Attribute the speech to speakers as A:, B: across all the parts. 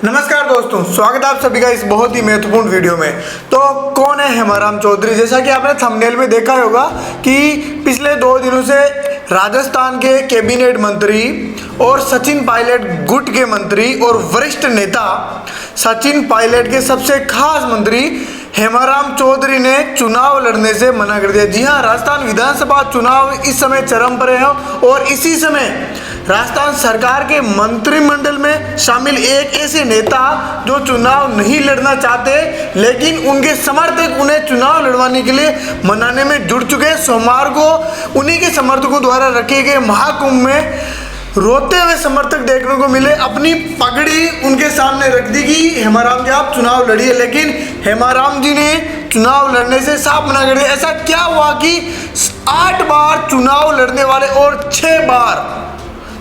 A: नमस्कार दोस्तों, स्वागत है आप सभी का इस बहुत ही महत्वपूर्ण वीडियो में। तो कौन है हेमाराम चौधरी? जैसा कि आपने थंबनेल में देखा होगा कि पिछले 2 दिनों से राजस्थान के कैबिनेट मंत्री और सचिन पायलट गुट के मंत्री और वरिष्ठ नेता सचिन पायलट के सबसे खास मंत्री हेमाराम चौधरी ने चुनाव लड़ने से मना कर दिया। जी हाँ, राजस्थान विधानसभा चुनाव इस समय चरम पर है और इसी समय राजस्थान सरकार के मंत्रिमंडल में शामिल एक ऐसे नेता जो चुनाव नहीं लड़ना चाहते लेकिन उनके समर्थक उन्हें चुनाव लड़वाने के लिए मनाने में जुट चुके हैं। सोमवार को उन्हीं के समर्थकों द्वारा रखे गए महाकुंभ में रोते हुए समर्थक देखने को मिले। अपनी पगड़ी उनके सामने रख दी कि हेमाराम जी आप चुनाव लड़िए, लेकिन हेमाराम जी ने चुनाव लड़ने से साफ मना कर दिया। ऐसा क्या हुआ कि 8 बार चुनाव लड़ने वाले और 6 बार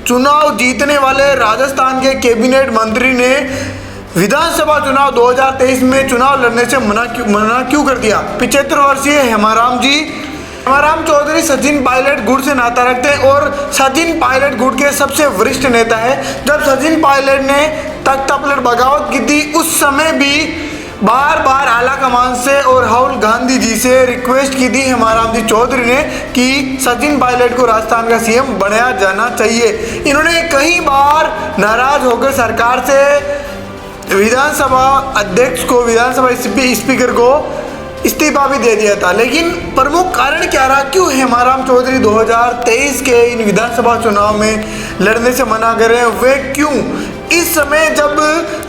A: चुनाव जीतने वाले राजस्थान के कैबिनेट मंत्री ने विधानसभा चुनाव 2023 में चुनाव लड़ने से मना क्यों कर दिया? 75 वर्षीय हेमाराम चौधरी सचिन पायलट गुट से नाता रखते हैं और सचिन पायलट गुट के सबसे वरिष्ठ नेता है। जब सचिन पायलट ने तख्ता पलट बगावत की थी उस समय भी बार बार आला कमान से और राहुल गांधी जी से रिक्वेस्ट की थी हेमाराम जी चौधरी ने कि सचिन पायलट को राजस्थान का सीएम बनाया जाना चाहिए। इन्होंने कई बार नाराज होकर सरकार से विधानसभा अध्यक्ष को, विधानसभा स्पीकर को इस्तीफा भी दे दिया था। लेकिन प्रमुख कारण क्या रहा? क्यों हेमाराम चौधरी 2023 के इन विधानसभा चुनाव में लड़ने से मना कर रहे हैं? वे क्यों इस समय जब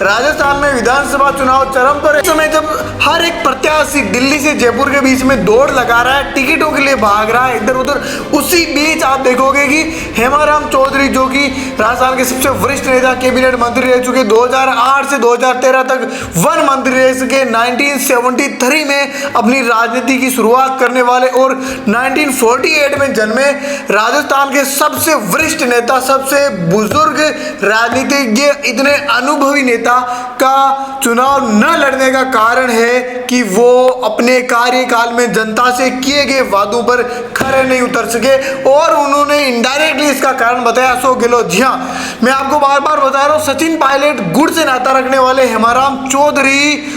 A: राजस्थान में विधानसभा चुनाव चरम पर है, इस समय जब हर एक प्रत्याशी दिल्ली से जयपुर के बीच में दौड़ लगा रहा है, टिकटों के लिए भाग रहा है इधर उधर, उसी बीच आप देखोगे कि हेमाराम चौधरी जो कि राजस्थान के सबसे वरिष्ठ नेता, कैबिनेट मंत्री रह चुके, 2008 से 2013 तक वन मंत्री रह सके, 1973 में अपनी राजनीति की शुरुआत करने वाले और 1948 में जन्मे राजस्थान के सबसे वरिष्ठ नेता, सबसे बुजुर्ग राजनीतिज्ञ, इतने अनुभवी नेता का चुनाव न लड़ने का कारण है कि वो अपने कार्यकाल में जनता से किए गए वादों पर खरे नहीं उतर सके और उन्होंने इनडायरेक्टली इसका कारण बताया अशोक गहलोत। जी हाँ, मैं आपको बार बार बता रहा हूँ, सचिन पायलट गुट से नाता रखने वाले हेमाराम चौधरी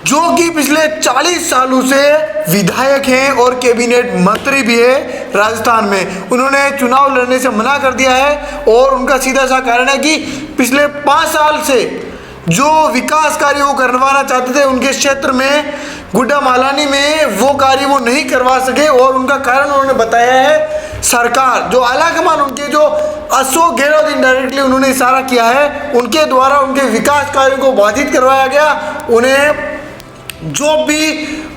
A: जो कि पिछले 40 सालों से विधायक हैं और कैबिनेट मंत्री भी है राजस्थान में, उन्होंने चुनाव लड़ने से मना कर दिया है और उनका सीधा सा कारण है कि पिछले 5 साल से जो विकास कार्य वो करवाना चाहते थे उनके क्षेत्र में गुड्डा मालानी में, वो कार्य वो नहीं करवा सके और उनका कारण उन्होंने बताया है सरकार, जो आलाकमान उनके जो अशोक गहलोत इनडायरेक्टली उन्होंने इशारा किया है, उनके द्वारा उनके विकास कार्यों को बाधित करवाया गया। उन्हें जो भी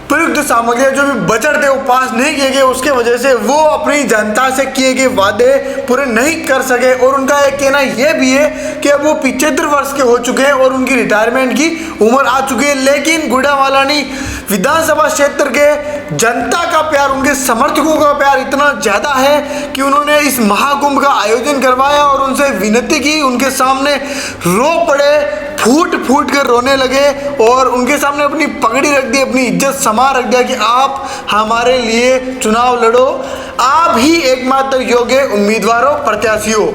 A: प्रयुक्त सामग्री, जो भी बजट थे वो पास नहीं किए गए, उसके वजह से वो अपनी जनता से किए गए वादे पूरे नहीं कर सके और उनका एक कहना यह भी है कि अब वो 75 वर्ष के हो चुके हैं और उनकी रिटायरमेंट की उम्र आ चुकी है। लेकिन गुड्डा मालानी विधानसभा क्षेत्र के जनता का प्यार, उनके समर्थकों का प्यार इतना ज़्यादा है कि उन्होंने इस महाकुंभ का आयोजन करवाया और उनसे विनती की, उनके सामने रो पड़े, फूट फूट कर रोने लगे और उनके सामने अपनी पगड़ी रख दी, अपनी इज्जत समा रख दिया कि आप हमारे लिए चुनाव लड़ो, आप ही एकमात्र योग्य उम्मीदवार हो, प्रत्याशी हो।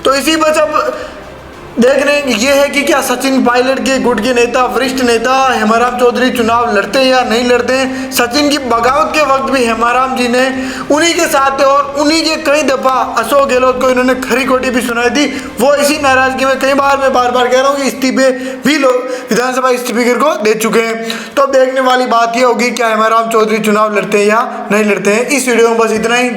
A: तो इसी पर जब देखने ये है कि क्या सचिन पायलट के गुट के नेता, वरिष्ठ नेता हेमाराम चौधरी चुनाव लड़ते हैं या नहीं लड़ते हैं। सचिन की बगावत के वक्त भी हेमाराम जी ने उन्हीं के साथ थे और उन्हीं के कई दफ़ा अशोक गहलोत को इन्होंने खरी खोटी भी सुनाई थी। वो इसी नाराजगी में कई बार, मैं बार बार कह रहा हूँ कि इस्तीफे भी लोग विधानसभा स्पीकर को दे चुके हैं। तो देखने वाली बात यह होगी क्या हेमाराम चौधरी चुनाव लड़ते हैं या नहीं लड़ते हैं। इस वीडियो में बस इतना ही।